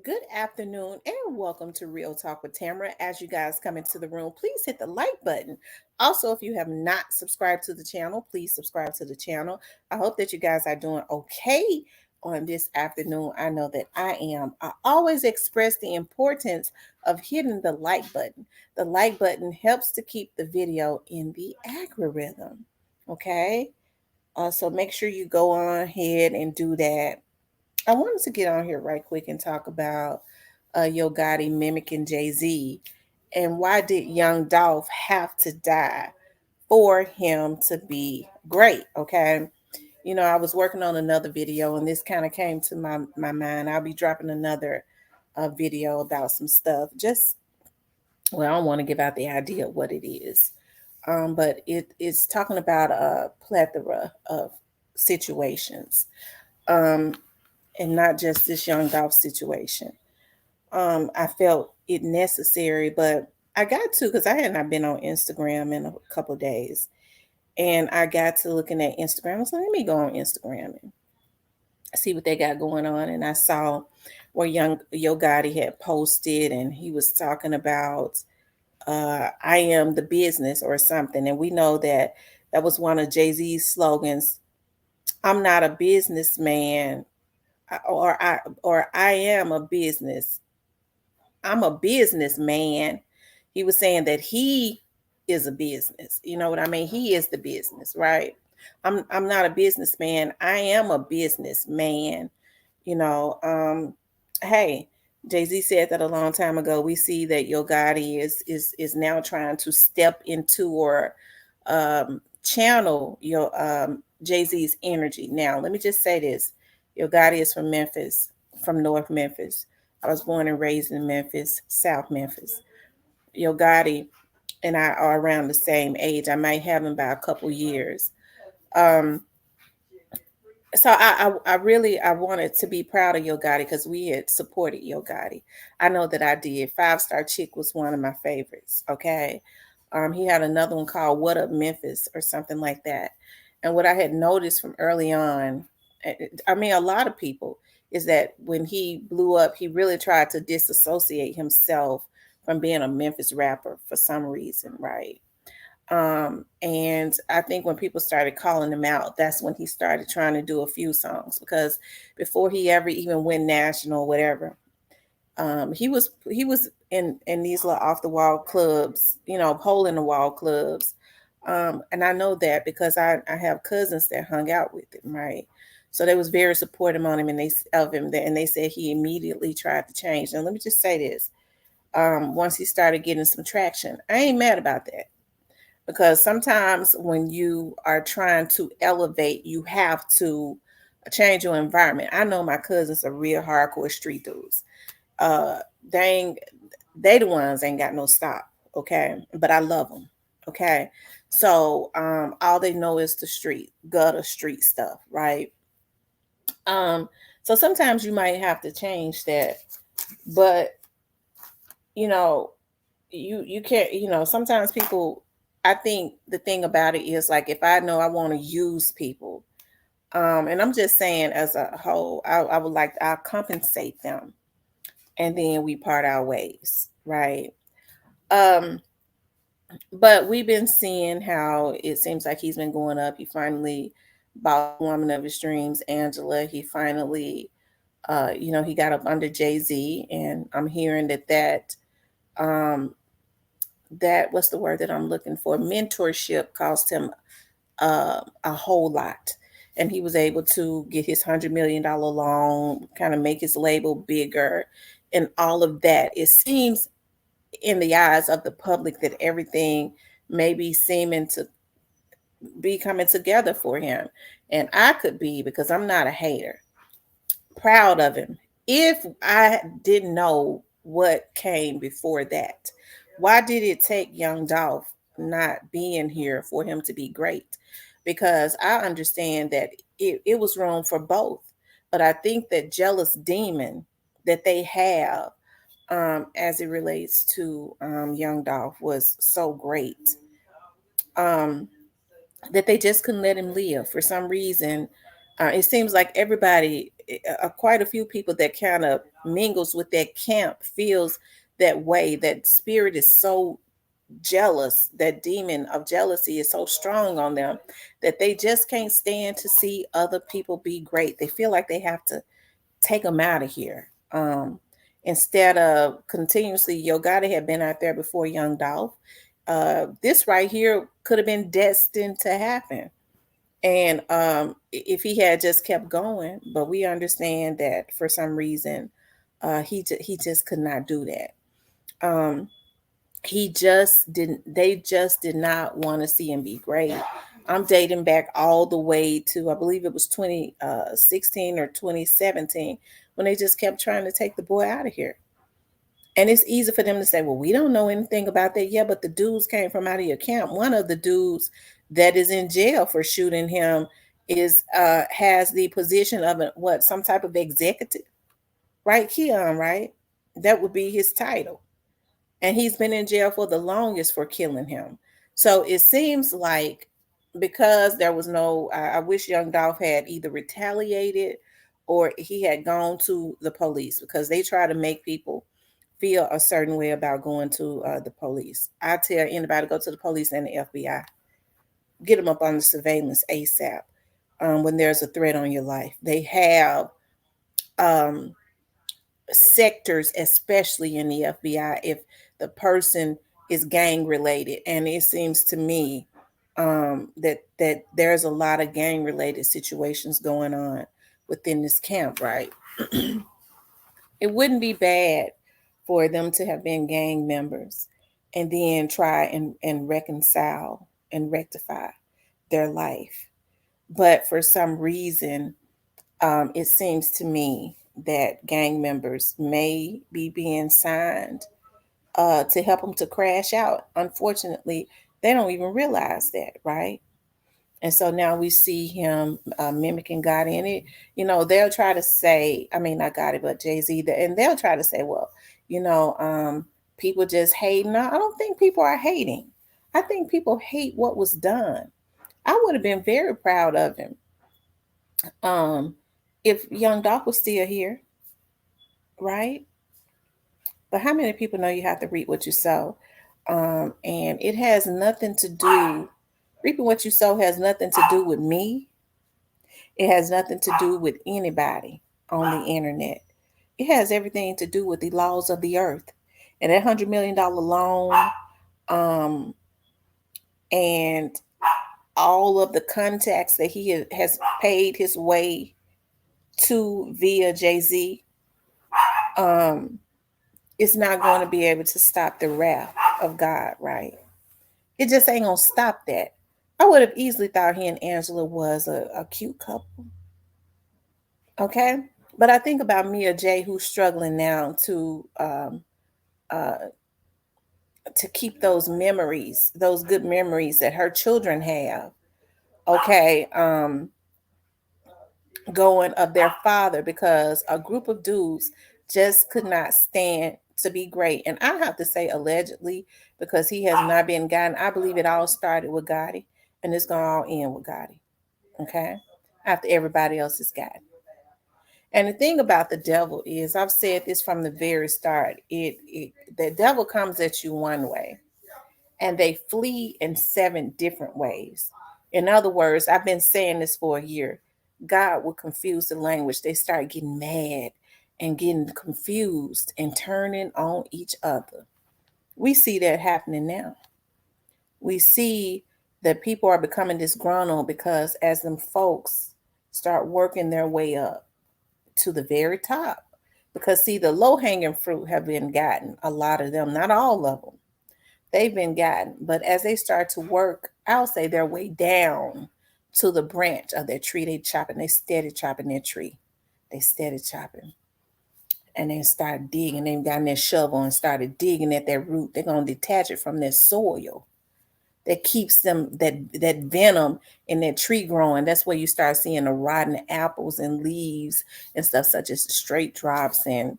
Good afternoon and welcome to Real Talk with Tamara. As you guys come into the room, please hit the like button. Also, if you have not subscribed to the channel, please subscribe to the channel. I hope that you guys are doing okay on this afternoon. I know that I am. I always express the importance of hitting the like button. The like button helps to keep the video in the algorithm. Okay? So make sure you go on ahead and do that. I wanted to get on here right quick and talk about Yo Gotti mimicking Jay-Z, and why did Young Dolph have to die for him to be great? Okay, I was working on another video, and this kind of came to my mind. I'll be dropping another video about some stuff. I don't want to give out the idea of what it is, but it's talking about a plethora of situations. Um, and not just this Young Dolph situation. I felt it necessary, but I got to because I had not been on Instagram in a couple of days, and I got to looking at Instagram. I was like, let me go on Instagram and see what they got going on, and I saw where Young Yo Gotti had posted, and he was talking about "I am the business" or something, and we know that that was one of Jay-Z's slogans. I'm not a businessman, or I am a business. I'm a businessman. He was saying that he is a business. You know what I mean? He is the business, right? I'm not a businessman. I am a businessman. You know, hey, Jay-Z said that a long time ago. We see that Yo Gotti is now trying to step into or channel your Jay-Z's energy. Now, let me just say this. Yo Gotti is from Memphis, from North Memphis. I was born and raised in Memphis, South Memphis. Yo Gotti and I are around the same age. I might have him by a couple years. Um, so I really I wanted to be proud of Yo Gotti because we had supported Yo Gotti. I know that I did. Five Star Chick was one of my favorites. Okay. He had another one called What Up Memphis or something like that. And what I had noticed from early on, I mean, a lot of people, is that when he blew up, he really tried to disassociate himself from being a Memphis rapper for some reason, right? And I think when people started calling him out, that's when he started trying to do a few songs, because before he ever even went national or whatever, he was in these little off the wall clubs, hole in the wall clubs. And I know that because I have cousins that hung out with him, right? So they was very supportive on him, and they said he immediately tried to change. And let me just say this: once he started getting some traction, I ain't mad about that, because sometimes when you are trying to elevate, you have to change your environment. I know my cousins are real hardcore street dudes. Uh, they ain't, they the ones ain't got no stop, okay? But I love them, okay? So all they know is the street, gutter street stuff, right? Um, so sometimes you might have to change that, but you know, you can't, sometimes people, I think the thing about it is, like, if I know I want to use people, and I'm just saying as a whole, I would like, I'll compensate them, and then we part our ways, right? um but we've been seeing how it seems like he's been going up. He finally bought the woman of his dreams, Angela. He finally, he got up under Jay-Z, and I'm hearing um that, what's the word that I'm looking for, mentorship, cost him a whole lot. And he was able to get his $100 million loan, kind of make his label bigger, and all of that. It seems in the eyes of the public that everything may be seeming to be coming together for him. And I could be, because I'm not a hater, proud of him if I didn't know what came before that. Why did it take Young Dolph not being here for him to be great? Because I understand that it was room for both. But I think that jealous demon that they have, as it relates to Young Dolph, was so great, um, that they just couldn't let him live for some reason. It seems like everybody, quite a few people that kind of mingles with that camp feels that way. That spirit is so jealous, that demon of jealousy is so strong on them that they just can't stand to see other people be great. They feel like they have to take them out of here. Instead of continuously, Yo Gotti had been out there before Young Dolph. This right here could have been destined to happen. And if he had just kept going, but we understand that for some reason, he just could not do that. He just didn't. They just did not want to see him be great. I'm dating back all the way to, I believe it was 2016 or 2017, when they just kept trying to take the boy out of here. And it's easy for them to say, well, we don't know anything about that. Yeah, but the dudes came from out of your camp. One of the dudes that is in jail for shooting him is has the position of some type of executive, right? Keon, right? That would be his title. And he's been in jail for the longest for killing him. So it seems like, because there was no, I wish Young Dolph had either retaliated or he had gone to the police, because they try to make people feel a certain way about going to the police. I tell anybody, go to the police and the FBI. Get them up on the surveillance ASAP. When there's a threat on your life, they have um, sectors, especially in the FBI, if the person is gang related. And it seems to me that there's a lot of gang related situations going on within this camp, right? It wouldn't be bad for them to have been gang members and then try and reconcile and rectify their life. But for some reason, it seems to me that gang members may be being signed to help them to crash out. Unfortunately, they don't even realize that, right? And so now we see him mimicking Gotti, and they'll try to say, I mean, not Gotti, but Jay-Z, and they'll try to say, well, people just hate. No, I don't think people are hating. I think people hate what was done. I would have been very proud of him um, if Young Dolph was still here, right? But how many people know you have to reap what you sow? And it has nothing to do, reaping what you sow has nothing to do with me. It has nothing to do with anybody on the internet. It has everything to do with the laws of the earth. And that $100 million loan, um, and all of the contacts that he has paid his way to via JAYZ, it's not going to be able to stop the wrath of God, right? It just ain't gonna stop that. I would have easily thought he and Angela was a cute couple. Okay. But I think about Mia J, who's struggling now uh, to keep those memories, those good memories that her children have. Okay. Going of their father, because a group of dudes just could not stand to be great. And I have to say allegedly, because he has not been gotten. I believe it all started with Gotti, and it's gonna all end with Gotti. Okay. After everybody else is gotten. And the thing about the devil is, I've said this from the very start. The devil comes at you one way, and they flee in 7 different ways. In other words, I've been saying this for a year. God will confuse the language. They start getting mad and getting confused and turning on each other. We see that happening now. We see that people are becoming disgruntled because as them folks start working their way up to the very top, because see, the low hanging fruit have been gotten, a lot of them, not all of them, they've been gotten. But as they start to work, I'll say their way down to the branch of their tree, they steady chopping their tree. They steady chopping. And they start digging. They've gotten their shovel and started digging at their root. They're gonna detach it from their soil. That keeps them that venom in that tree growing. That's where you start seeing the rotten apples and leaves and stuff, such as the straight drops and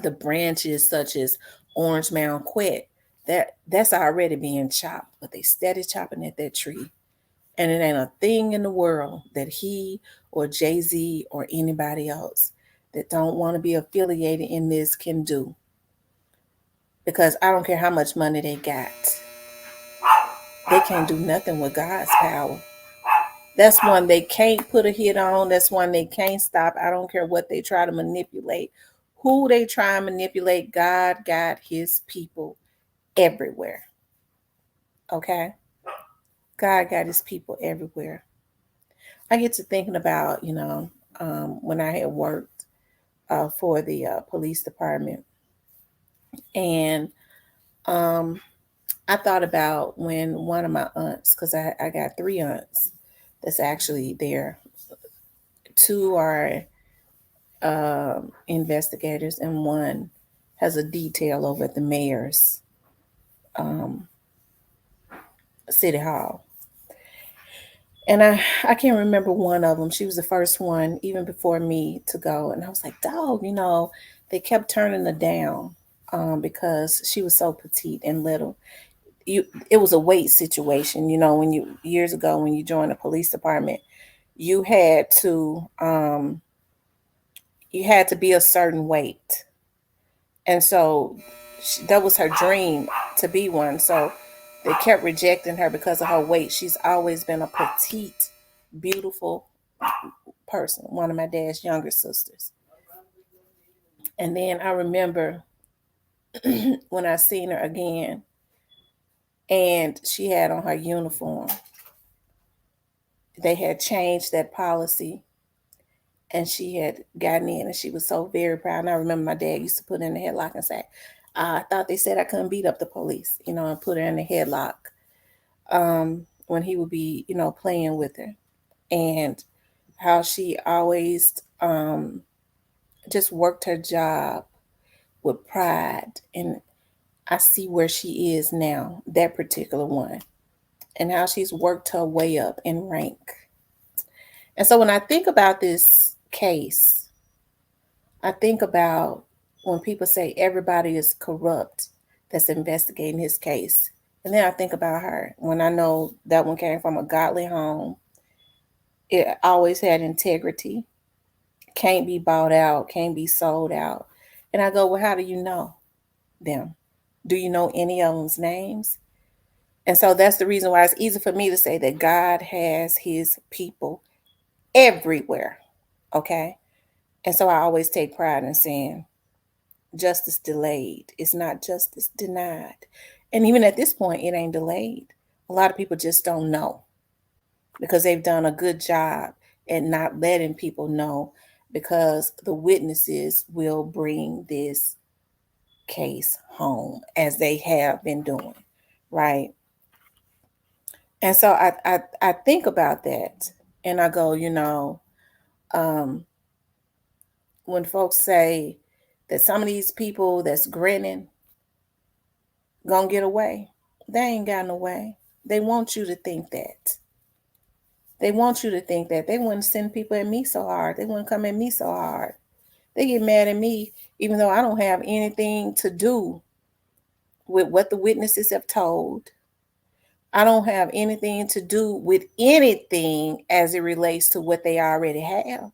the branches such as orange mound quet. That's already being chopped, but they steady chopping at that tree. And it ain't a thing in the world that he or Jay-Z or anybody else that don't want to be affiliated in this can do. Because I don't care how much money they got. They can't do nothing with God's power. That's one they can't put a hit on. That's one they can't stop. I don't care what they try to manipulate. Who they try and manipulate, God got his people everywhere. Okay? God got his people everywhere. I get to thinking about, when I had worked for the police department. And I thought about when one of my aunts, because I got three aunts that's actually there. Two are investigators, and one has a detail over at the mayor's um, city hall. And I can't remember one of them. She was the first one, even before me, to go. And I was like, dog, they kept turning her down because she was so petite and little. It was a weight situation, when you years ago when you joined the police department, you had to be a certain weight. And so that was her dream, to be one. So they kept rejecting her because of her weight. She's always been a petite, beautiful person, one of my dad's younger sisters. And then I remember when I seen her again, and she had on her uniform. They had changed that policy, and she had gotten in, and she was so very proud. And I remember my dad used to put her in the headlock and say, I thought they said I couldn't beat up the police, and put her in the headlock when he would be, playing with her. And how she always just worked her job with pride. And I see where she is now, that particular one, and how she's worked her way up in rank. And so when I think about this case, I think about when people say everybody is corrupt that's investigating his case. And then I think about her when I know that one came from a godly home. It always had integrity, can't be bought out, can't be sold out. And I go, well, how do you know them? Do you know any of them's names? And so that's the reason why it's easy for me to say that God has his people everywhere. Okay. And so I always take pride in saying justice delayed. It's not justice denied. And even at this point, it ain't delayed. A lot of people just don't know because they've done a good job at not letting people know, because the witnesses will bring this case home as they have been doing, right? And so I think about that, and I go, um, when folks say that some of these people that's grinning gonna get away, they ain't got no way. They want you to think that. They want you to think that. They wouldn't send people at me so hard. They wouldn't come at me so hard. They get mad at me even though I don't have anything to do with what the witnesses have told. I don't have anything to do with anything as it relates to what they already have,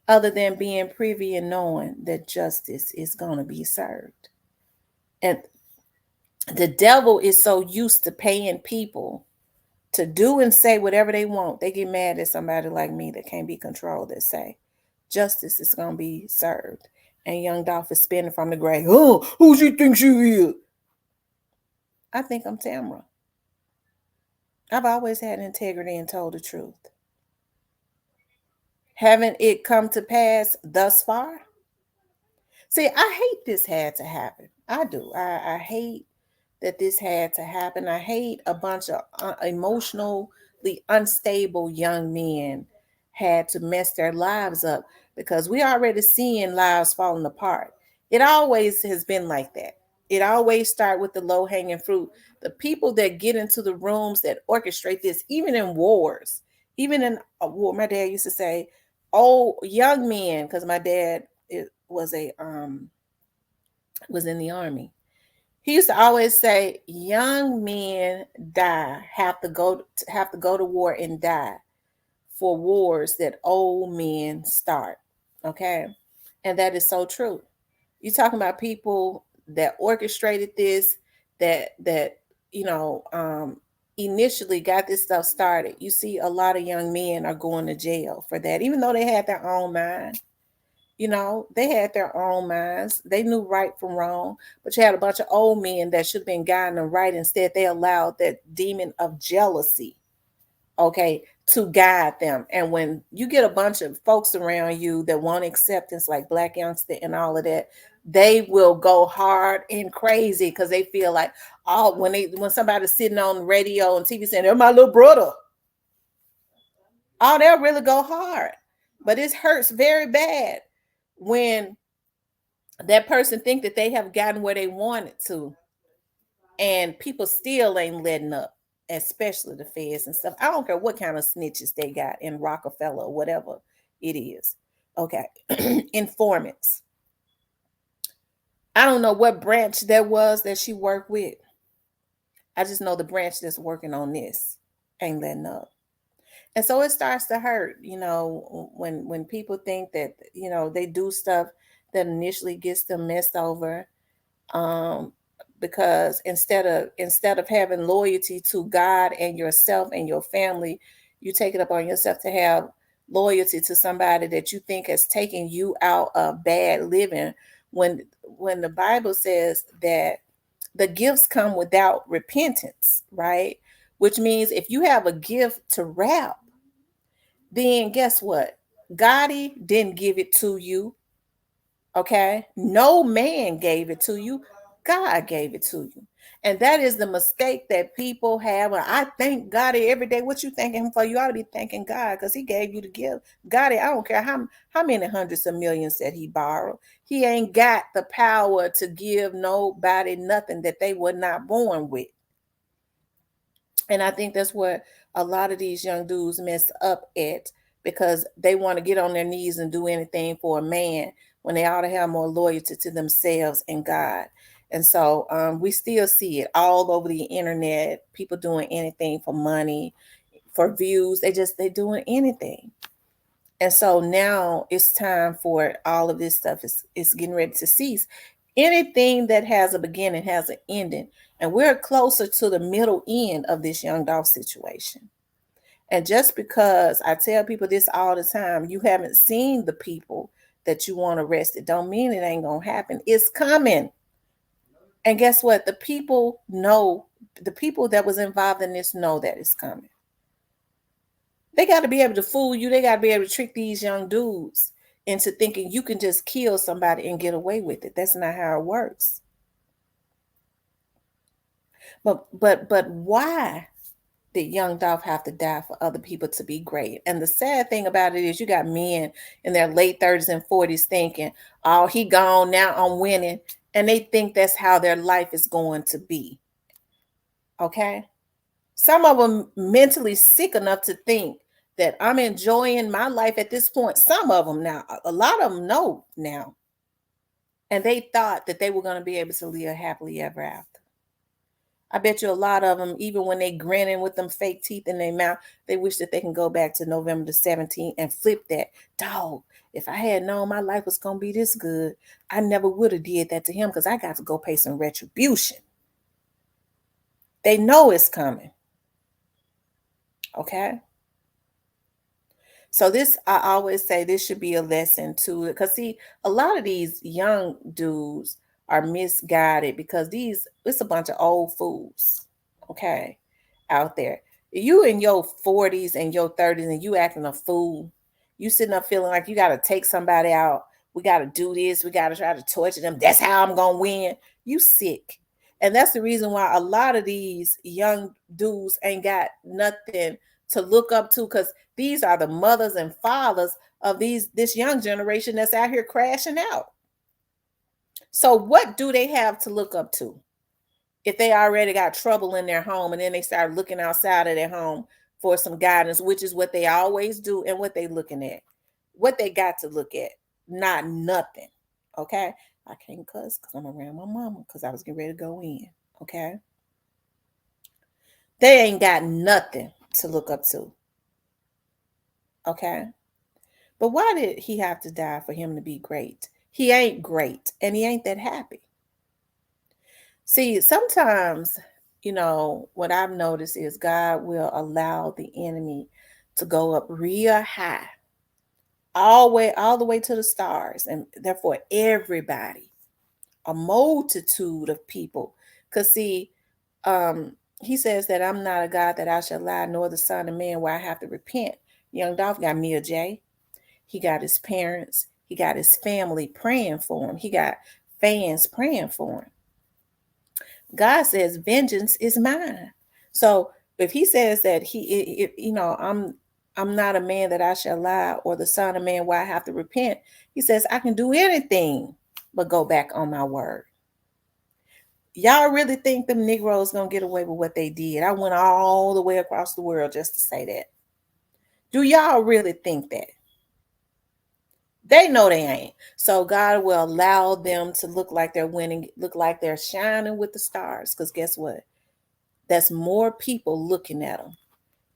other than being privy and knowing that justice is going to be served. And the devil is so used to paying people to do and say whatever they want. They get mad at somebody like me that can't be controlled, that say justice is going to be served. And Young Dolph is spinning from the grave. Oh, who she thinks she is? I think I'm Tamra. I've always had integrity and told the truth. Haven't it come to pass thus far? See, I hate this had to happen. I do. I hate that this had to happen. I hate a bunch of emotionally unstable young men had to mess their lives up, because we already seeing lives falling apart. It always has been like that. It always start with the low hanging fruit. The people that get into the rooms that orchestrate this, even in wars, even in a war. My dad used to say, "Oh, young men," because my dad was in the army. He used to always say, young men have to go to war and die for wars that old men start. Okay. And that is so true. You're talking about people that orchestrated this, that you know, initially got this stuff started. You see a lot of young men are going to jail for that, even though they had their own mind. You know, they had their own minds. They knew right from wrong, but you had a bunch of old men that should have been guiding them right. Instead, they allowed that demon of jealousy, okay, to guide them. And when you get a bunch of folks around you that want acceptance, like Black Youngster and all of that, they will go hard and crazy because they feel like, oh, when somebody's sitting on the radio and TV saying, they're my little brother, oh, they'll really go hard. But it hurts very bad when that person think that they have gotten where they wanted to, and people still ain't letting up, especially the feds and stuff. I don't care what kind of snitches they got in Rockefeller or whatever it is. Okay. Informants. I don't know what branch that was that she worked with. I just know the branch that's working on this ain't letting up. And so it starts to hurt, when people think that, they do stuff that initially gets them messed over. um, because instead of having loyalty to God and yourself and your family, you take it upon yourself to have loyalty to somebody that you think has taken you out of bad living. When the Bible says that the gifts come without repentance, right? Which means if you have a gift to rap, then guess what? Gotti didn't give it to you. Okay. No man gave it to you. God gave it to you. And that is the mistake that people have. I thank God every day. What you thanking him for? You ought to be thanking God because he gave you the gift. God, I don't care how many hundreds of millions that he borrowed. He ain't got the power to give nobody nothing that they were not born with. And I think that's where a lot of these young dudes mess up at, because they want to get on their knees and do anything for a man when they ought to have more loyalty to themselves and God. And so we still see it all over the internet. People doing anything for money, for views. They doing anything. And so now it's time for all of this stuff is getting ready to cease. Anything that has a beginning has an ending. And we're closer to the middle end of this Young Dolph situation. And just because I tell people this all the time, you haven't seen the people that you want arrested, don't mean it ain't gonna happen. It's coming. And guess what? The people that was involved in this know that it's coming. They got to be able to fool you. They got to be able to trick these young dudes into thinking you can just kill somebody and get away with it. That's not how it works. But why did Young Dolph have to die for other people to be great? And the sad thing about it is you got men in their late 30s and 40s thinking, oh, he gone, now I'm winning. And they think that's how their life is going to be. Okay? Some of them mentally sick enough to think that I'm enjoying my life at this point. Some of them now, a lot of them know now. And they thought that they were going to be able to live happily ever after. I bet you a lot of them, even when they grinning with them fake teeth in their mouth, they wish that they can go back to November the 17th and flip that. Dog, if I had known my life was going to be this good, I never would have did that to him because I got to go pay some retribution. They know it's coming. Okay? So this, I always say this should be a lesson too, because see, a lot of these young dudes are misguided because it's a bunch of old fools, okay, out there. You in your 40s and your 30s and you acting a fool. You sitting up feeling like you got to take somebody out. We got to do this. We got to try to torture them. That's how I'm going to win. You sick. And that's the reason why a lot of these young dudes ain't got nothing to look up to, because these are the mothers and fathers of this young generation that's out here crashing out. So what do they have to look up to if they already got trouble in their home and then they start looking outside of their home for some guidance, which is what they always do, and what they looking at, what they got to look at? Not nothing. Okay. I can't cuss because I'm around my mama because I was getting ready to go in. Okay. They ain't got nothing to look up to. Okay. But why did he have to die for him to be great? He ain't great and he ain't that happy. See, sometimes, what I've noticed is God will allow the enemy to go up real high, all the way to the stars, and therefore everybody, a multitude of people. Because see, he says that I'm not a God that I shall lie, nor the son of man where I have to repent. Young Dolph got Mia J. He got his parents. He got his family praying for him. He got fans praying for him. God says, "Vengeance is mine." So if he says that I'm not a man that I shall lie, or the son of man where I have to repent, he says I can do anything but go back on my word. Y'all really think them Negroes gonna get away with what they did? I went all the way across the world just to say that. Do y'all really think that? They know they ain't. So God will allow them to look like they're winning, look like they're shining with the stars. Because guess what? That's more people looking at them.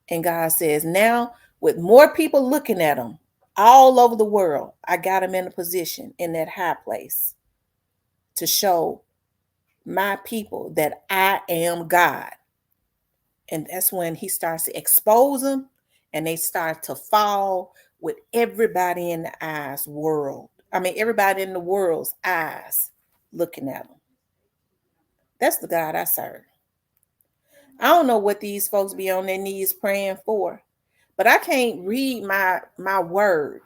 And God says, now with more people looking at them all over the world, I got them in a position in that high place to show my people that I am God. And that's when he starts to expose them and they start to fall with everybody in the eyes world. I mean, everybody in the world's eyes looking at them. That's the God I serve. I don't know what these folks be on their knees praying for, but I can't read my word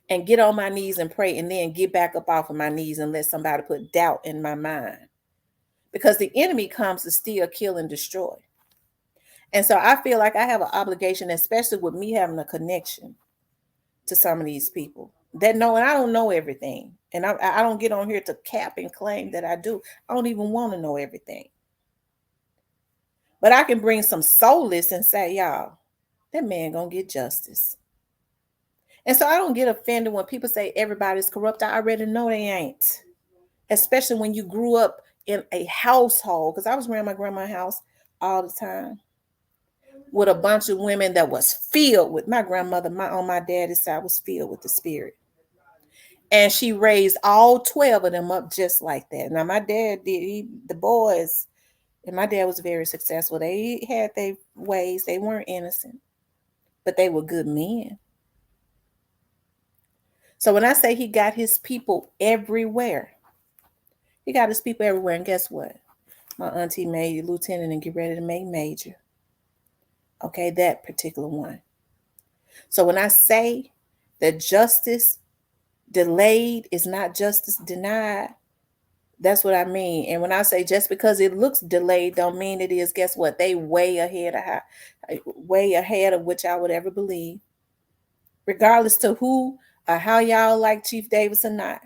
and get on my knees and pray and then get back up off of my knees and let somebody put doubt in my mind. Because the enemy comes to steal, kill, and destroy. And so I feel like I have an obligation, especially with me having a connection to some of these people that know, and I don't know everything. And I don't get on here to cap and claim that I do. I don't even want to know everything. But I can bring some solace and say, y'all, that man gonna get justice. And so I don't get offended when people say everybody's corrupt. I already know they ain't. Especially when you grew up in a household, because I was around my grandma's house all the time with a bunch of women that was filled with my grandmother, on my daddy's side was filled with the spirit. And she raised all 12 of them up just like that. Now my dad the boys, and my dad was very successful. They had their ways. They weren't innocent, but they were good men. So when I say he got his people everywhere, he got his people everywhere. And guess what? My auntie made lieutenant and get ready to make major. Okay, that particular one. So when I say that justice delayed is not justice denied, that's what I mean. And when I say just because it looks delayed don't mean it is. Guess what? They way ahead of which I would ever believe. Regardless to who or how y'all like Chief Davis or not.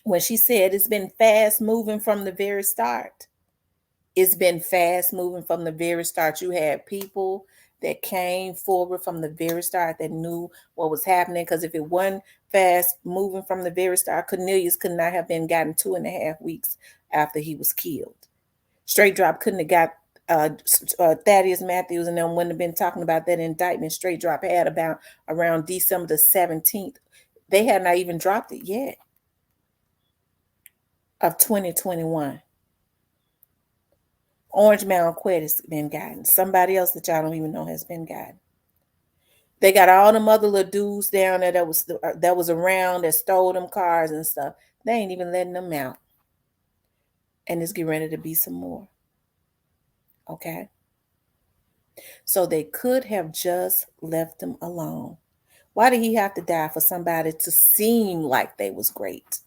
When she said it's been fast moving from the very start. It's been fast moving from the very start. You had people that came forward from the very start that knew what was happening. Because if it wasn't fast moving from the very start, Cornelius could not have been gotten 2.5 weeks after he was killed. Straight Drop couldn't have got Thaddeus Matthews and them wouldn't have been talking about that indictment. Straight Drop had about around December the 17th. They had not even dropped it yet of 2021. Orange Mound Quet has been gotten. Somebody else that y'all don't even know has been gotten. They got all them other little dudes down there that was around that stole them cars and stuff. They ain't even letting them out. And it's getting ready to be some more. Okay? So they could have just left them alone. Why did he have to die for somebody to seem like they was great?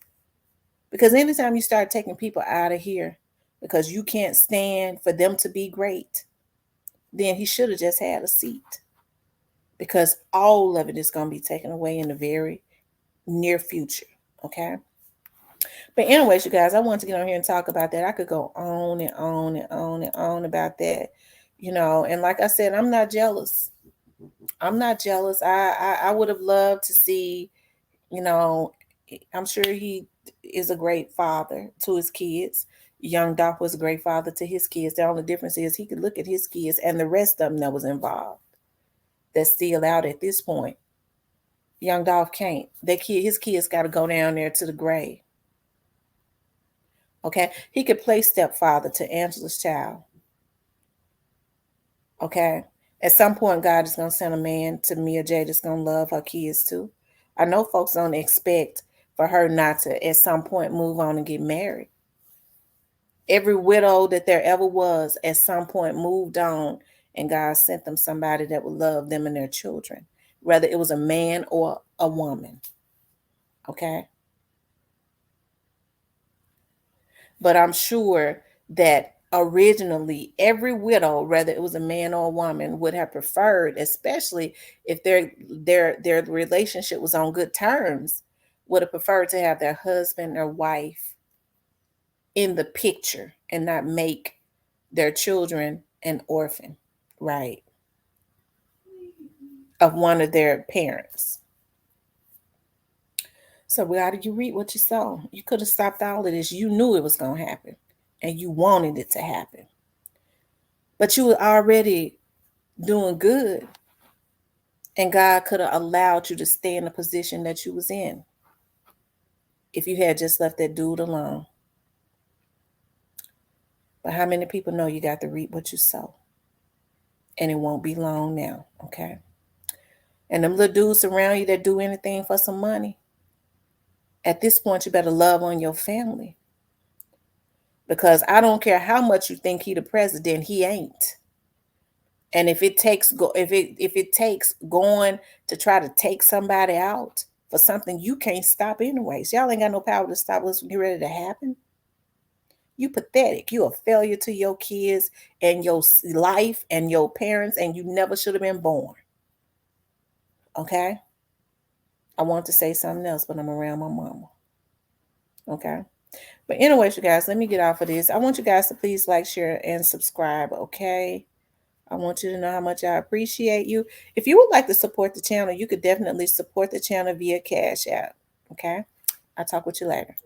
Because anytime you start taking people out of here because you can't stand for them to be great, then he should have just had a seat. Because all of it is going to be taken away in the very near future. Okay? But anyways, you guys, I wanted to get on here and talk about that. I could go on and on and on and on about that. And like I said, I'm not jealous. I'm not jealous. I would have loved to see, I'm sure he is a great father to his kids. Young Dolph was a great father to his kids. The only difference is he could look at his kids and the rest of them that was involved that's still out at this point. Young Dolph can't. His kids got to go down there to the grave. Okay, he could play stepfather to Angela's child. Okay, at some point, God is gonna send a man to Mia J that's gonna love her kids too. I know folks don't expect for her not to at some point move on and get married. Every widow that there ever was at some point moved on, and God sent them somebody that would love them and their children, whether it was a man or a woman. Okay. But I'm sure that originally every widow, whether it was a man or a woman, would have preferred, especially if their relationship was on good terms, would have preferred to have their husband or wife in the picture and not make their children an orphan, right? Of one of their parents. So how did you read what you saw? You could have stopped all of this. You knew it was going to happen and you wanted it to happen. But you were already doing good. And God could have allowed you to stay in the position that you was in if you had just left that dude alone. But how many people know you got to reap what you sow? And it won't be long now, okay? And them little dudes around you that do anything for some money, at this point, you better love on your family. Because I don't care how much you think he the president, he ain't. And if it takes going to try to take somebody out for something you can't stop anyways, y'all ain't got no power to stop what's getting ready to happen. You pathetic. You a failure to your kids and your life and your parents, and you never should have been born. Okay? I want to say something else, but I'm around my mama. Okay? But anyways, you guys, let me get off of this. I want you guys to please like, share, and subscribe, okay? I want you to know how much I appreciate you. If you would like to support the channel, you could definitely support the channel via Cash App, okay? I'll talk with you later.